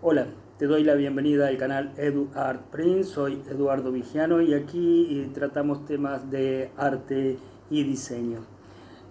Hola, te doy la bienvenida al canal Edu Art Prince, soy Eduardo Vigiano y aquí tratamos temas de arte y diseño.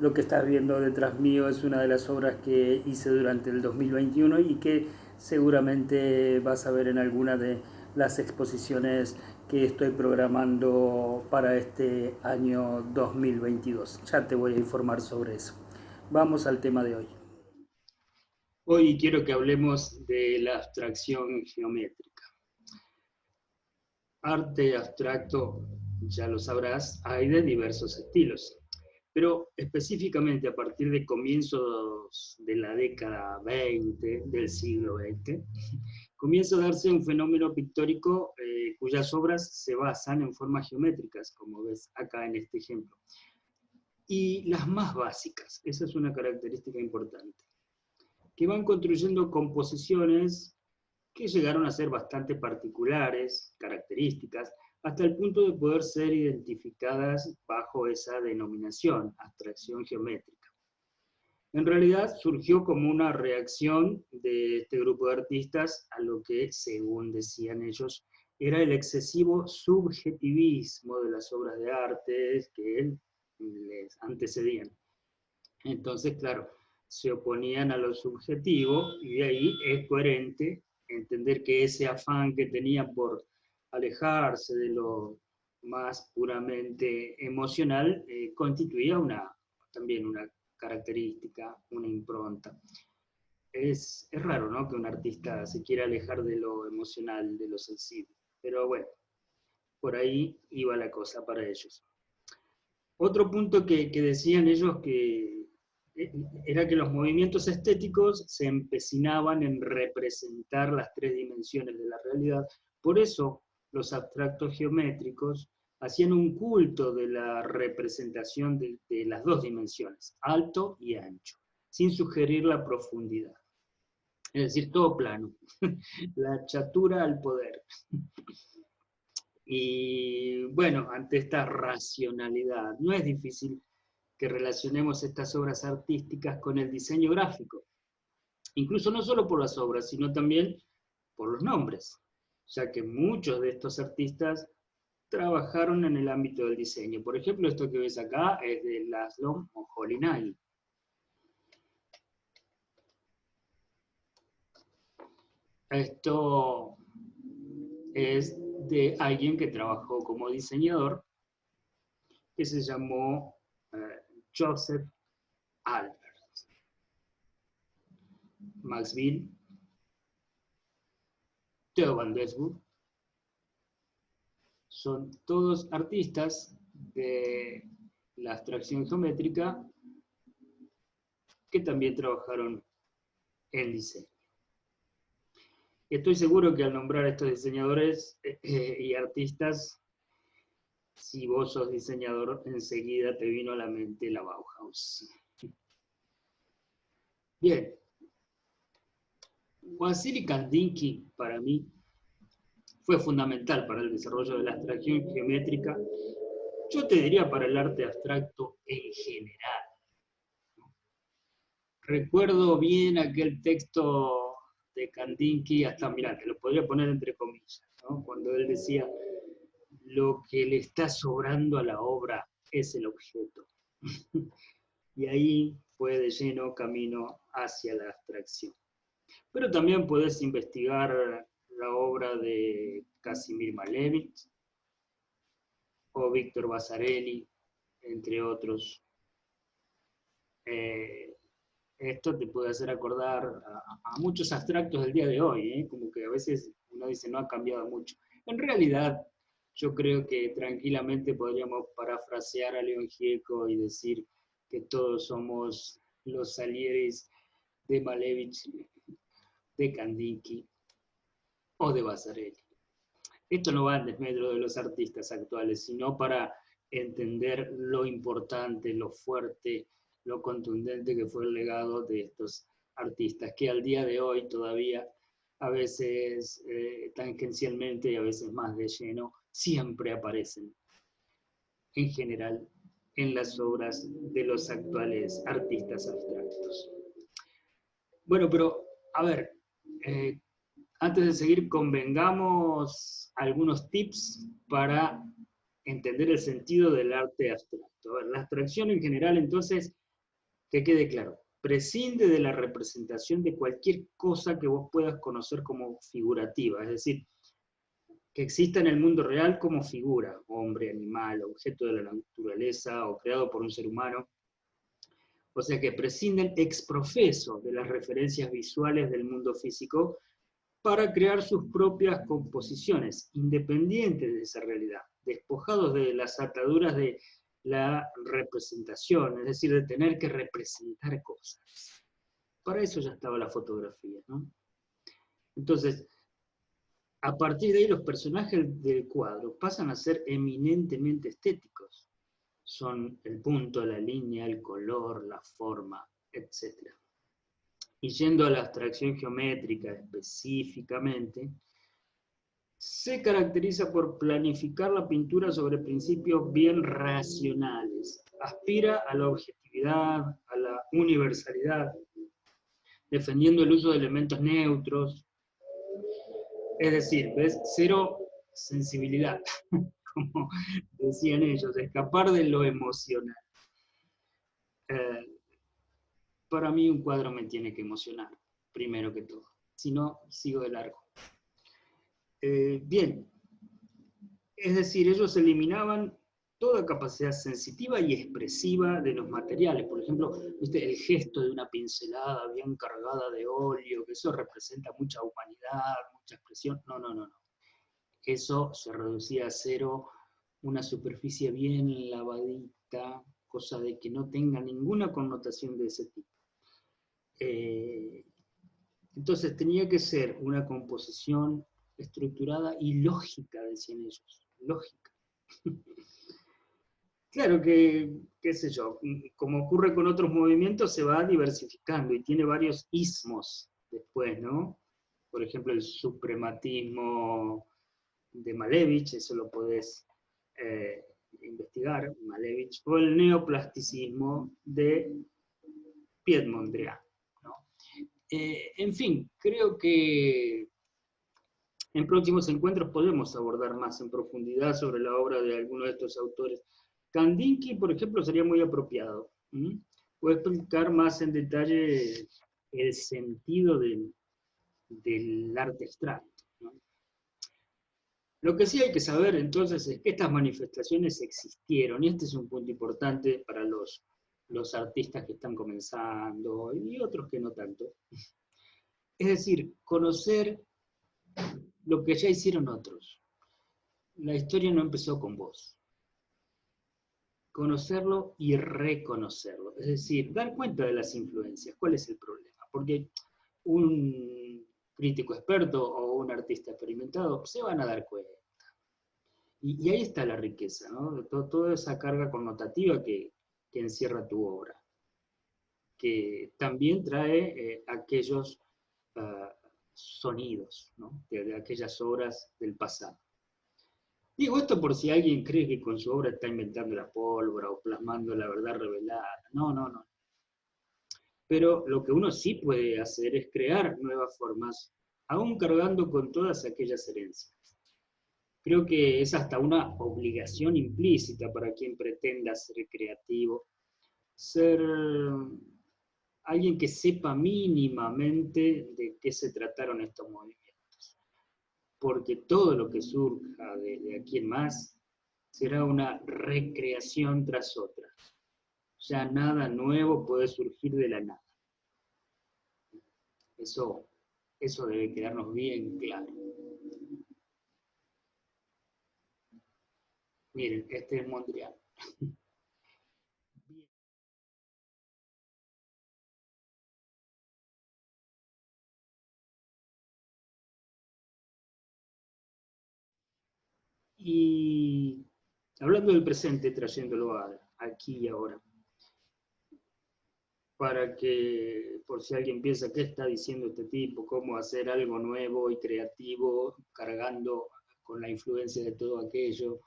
Lo que estás viendo detrás mío es una de las obras que hice durante el 2021 y que seguramente vas a ver en alguna de las exposiciones que estoy programando para este año 2022. Ya te voy a informar sobre eso. Vamos al tema de hoy. Hoy quiero que hablemos de la abstracción geométrica. Arte abstracto, ya lo sabrás, hay de diversos estilos, pero específicamente a partir de comienzos de la década 20 del siglo XX, comienza a darse un fenómeno pictórico cuyas obras se basan en formas geométricas, como ves acá en este ejemplo. Y las más básicas, esa es una característica importante, que van construyendo composiciones que llegaron a ser bastante particulares, características, hasta el punto de poder ser identificadas bajo esa denominación, abstracción geométrica. En realidad surgió como una reacción de este grupo de artistas a lo que, según decían ellos, era el excesivo subjetivismo de las obras de arte que les antecedían. Entonces, claro, se oponían a lo subjetivo y de ahí es coherente entender que ese afán que tenían por alejarse de lo más puramente emocional constituía también una característica, una impronta. Es raro, ¿no?, que un artista se quiera alejar de lo emocional, de lo sensible, pero bueno, por ahí iba la cosa para ellos. Otro punto que decían ellos que era que los movimientos estéticos se empecinaban en representar las tres dimensiones de la realidad. Por eso los abstractos geométricos hacían un culto de la representación de las dos dimensiones, alto y ancho, sin sugerir la profundidad. Es decir, todo plano. La chatura al poder. Y bueno, ante esta racionalidad, no es difícil que relacionemos estas obras artísticas con el diseño gráfico, incluso no solo por las obras, sino también por los nombres, ya que muchos de estos artistas trabajaron en el ámbito del diseño. Por ejemplo, esto que ves acá es de Laszlo Moholy-Nagy. Esto es de alguien que trabajó como diseñador, que se llamó Joseph Albert. Max Bill, Theo van Desburg, son todos artistas de la abstracción geométrica que también trabajaron en diseño. Estoy seguro que al nombrar a estos diseñadores y artistas, si vos sos diseñador, enseguida te vino a la mente la Bauhaus. Bien, Wassily Kandinsky para mí fue fundamental para el desarrollo de la abstracción geométrica, yo te diría para el arte abstracto en general. Recuerdo bien aquel texto de Kandinsky, hasta, mirá, te lo podría poner entre comillas, ¿no?, cuando él decía, lo que le está sobrando a la obra es el objeto. Y ahí fue de lleno camino hacia la abstracción. Pero también puedes investigar la obra de Kazimir Malevich o Víctor Vasarely, entre otros. Esto te puede hacer acordar a muchos abstractos del día de hoy, como que a veces uno dice no ha cambiado mucho. En realidad, yo creo que tranquilamente podríamos parafrasear a León Gieco y decir que todos somos los Salieris de Malevich, de Kandinsky o de Vasarely. Esto no va en desmedro de los artistas actuales, sino para entender lo importante, lo fuerte, lo contundente que fue el legado de estos artistas, que al día de hoy todavía, a veces tangencialmente y a veces más de lleno, siempre aparecen, en general, en las obras de los actuales artistas abstractos. Bueno, pero, a ver, Antes de seguir, convengamos algunos tips para entender el sentido del arte abstracto. A ver, la abstracción en general, entonces, que quede claro, prescinde de la representación de cualquier cosa que vos puedas conocer como figurativa, es decir, que exista en el mundo real como figura, hombre, animal, objeto de la naturaleza o creado por un ser humano. O sea que prescinden ex profeso de las referencias visuales del mundo físico para crear sus propias composiciones, independientes de esa realidad, despojados de las ataduras de la representación, es decir, de tener que representar cosas. Para eso ya estaba la fotografía, ¿no? Entonces, a partir de ahí los personajes del cuadro pasan a ser eminentemente estéticos. Son el punto, la línea, el color, la forma, etc. Y yendo a la abstracción geométrica específicamente, se caracteriza por planificar la pintura sobre principios bien racionales. Aspira a la objetividad, a la universalidad, defendiendo el uso de elementos neutros. Es decir, ¿ves? Cero sensibilidad, como decían ellos, escapar de lo emocional. Para mí un cuadro me tiene que emocionar, primero que todo. Si no, sigo de largo. Bien, es decir, ellos eliminaban toda capacidad sensitiva y expresiva de los materiales. Por ejemplo, ¿viste? El gesto de una pincelada bien cargada de óleo, que eso representa mucha humanidad, mucha expresión. No, no, no, no. Eso se reducía a cero, una superficie bien lavadita, cosa de que no tenga ninguna connotación de ese tipo. Entonces tenía que ser una composición estructurada y lógica, decían ellos, lógica. Claro que, qué sé yo, como ocurre con otros movimientos, se va diversificando y tiene varios ismos después, ¿no? Por ejemplo, el suprematismo de Malevich, eso lo podés investigar, Malevich, o el neoplasticismo de Piet Mondrian, ¿no? En fin, creo que en próximos encuentros podemos abordar más en profundidad sobre la obra de algunos de estos autores. Kandinsky, por ejemplo, sería muy apropiado. Puede explicar más en detalle el sentido del arte abstracto, ¿no? Lo que sí hay que saber entonces es que estas manifestaciones existieron, y este es un punto importante para los artistas que están comenzando y otros que no tanto. Es decir, conocer lo que ya hicieron otros. La historia no empezó con vos. Conocerlo y reconocerlo. Es decir, dar cuenta de las influencias. ¿Cuál es el problema? Porque un crítico experto o un artista experimentado se van a dar cuenta. Y ahí está la riqueza, ¿no? Toda esa carga connotativa que encierra tu obra. Que también trae aquellos sonidos, ¿no? De aquellas obras del pasado. Digo esto por si alguien cree que con su obra está inventando la pólvora o plasmando la verdad revelada. No, no, no. Pero lo que uno sí puede hacer es crear nuevas formas, aún cargando con todas aquellas herencias. Creo que es hasta una obligación implícita para quien pretenda ser creativo, ser alguien que sepa mínimamente de qué se trataron estos movimientos. Porque todo lo que surja de aquí en más será una recreación tras otra. Ya nada nuevo puede surgir de la nada. Eso debe quedarnos bien claro. Miren, este es Mondrian. Y hablando del presente, trayéndolo aquí y ahora, para que, por si alguien piensa, ¿qué está diciendo este tipo? ¿Cómo hacer algo nuevo y creativo, cargando con la influencia de todo aquello?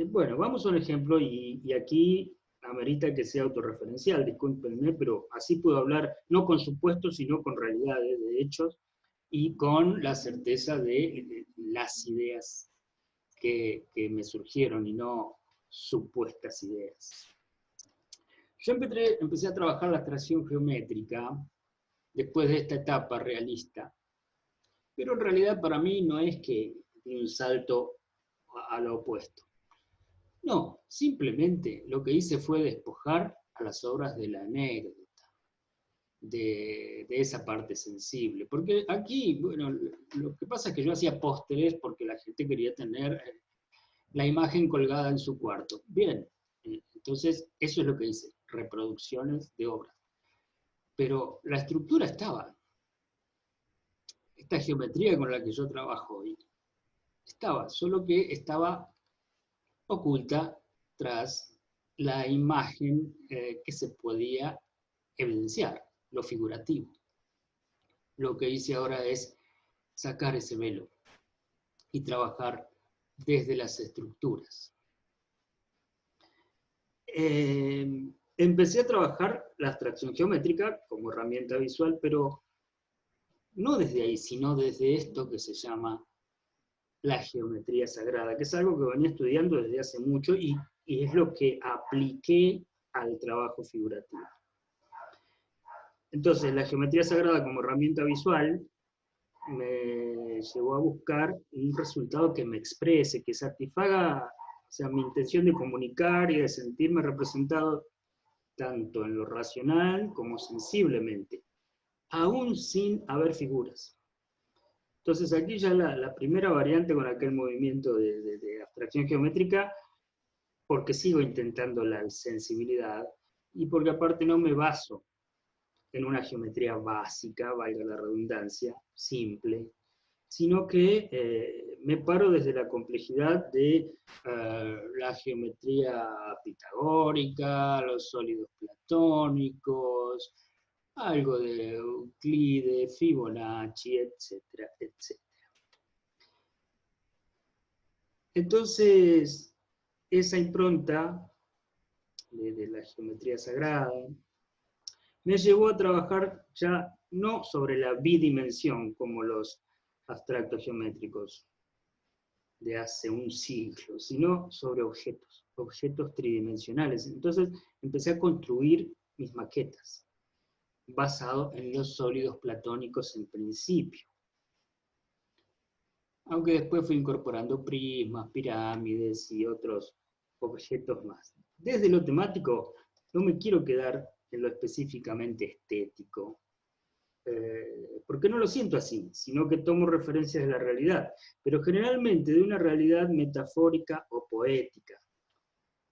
Bueno, vamos a un ejemplo, y aquí amerita que sea autorreferencial, discúlpenme, pero así puedo hablar, no con supuestos, sino con realidades, de hechos, y con la certeza de las ideas que me surgieron y no supuestas ideas. Yo empecé a trabajar la abstracción geométrica después de esta etapa realista, pero en realidad para mí no es que di un salto a lo opuesto. No, simplemente lo que hice fue despojar a las obras de la anécdota, de esa parte sensible. Porque aquí, bueno, lo que pasa es que yo hacía pósteres porque la gente quería tener la imagen colgada en su cuarto. Bien, entonces eso es lo que hice, reproducciones de obras. Pero la estructura estaba. Esta geometría con la que yo trabajo hoy estaba, solo que estaba oculta tras la imagen que se podía evidenciar, lo figurativo. Lo que hice ahora es sacar ese velo y trabajar desde las estructuras. Empecé a trabajar la abstracción geométrica como herramienta visual, pero no desde ahí, sino desde esto que se llama la geometría sagrada, que es algo que venía estudiando desde hace mucho y es lo que apliqué al trabajo figurativo. Entonces, la geometría sagrada como herramienta visual me llevó a buscar un resultado que me exprese, que satisfaga, o sea, mi intención de comunicar y de sentirme representado tanto en lo racional como sensiblemente, aún sin haber figuras. Entonces aquí ya la primera variante con aquel movimiento de abstracción geométrica, porque sigo intentando la sensibilidad y porque aparte no me baso en una geometría básica, valga la redundancia, simple, sino que me paro desde la complejidad de la geometría pitagórica, los sólidos platónicos, algo de Euclides, Fibonacci, etcétera, etcétera. Entonces, esa impronta de la geometría sagrada me llevó a trabajar ya no sobre la bidimensión como los abstractos geométricos de hace un siglo, sino sobre objetos tridimensionales. Entonces empecé a construir mis maquetas, basado en los sólidos platónicos en principio. Aunque después fui incorporando prismas, pirámides y otros objetos más. Desde lo temático, no me quiero quedar en lo específicamente estético, porque no lo siento así, sino que tomo referencias de la realidad, pero generalmente de una realidad metafórica o poética,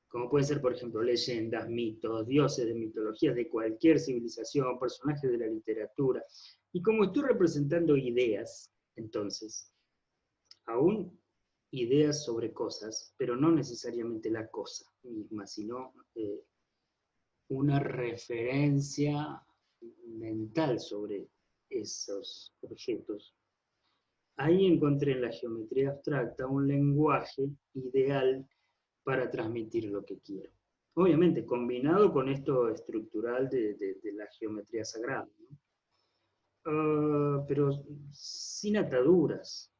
como pueden ser, por ejemplo, leyendas, mitos, dioses de mitologías de cualquier civilización, personajes de la literatura, y como estoy representando ideas, entonces, aún ideas sobre cosas, pero no necesariamente la cosa misma, sino una referencia mental sobre esos objetos. Ahí encontré en la geometría abstracta un lenguaje ideal para transmitir lo que quiero. Obviamente, combinado con esto estructural de la geometría sagrada, ¿no? Pero sin ataduras.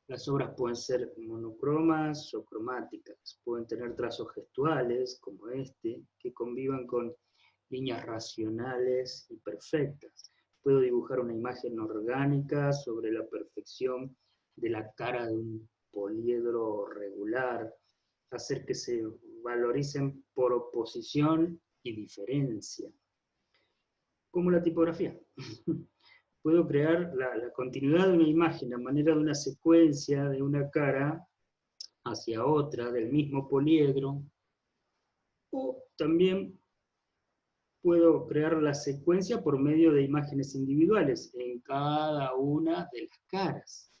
Las obras pueden ser monocromas o cromáticas, pueden tener trazos gestuales, como este, que convivan con líneas racionales y perfectas. Puedo dibujar una imagen orgánica sobre la perfección de la cara de un poliedro regular, hacer que se valoricen por oposición y diferencia, como la tipografía. Puedo crear la continuidad de una imagen a manera de una secuencia de una cara hacia otra del mismo poliedro, o también puedo crear la secuencia por medio de imágenes individuales en cada una de las caras.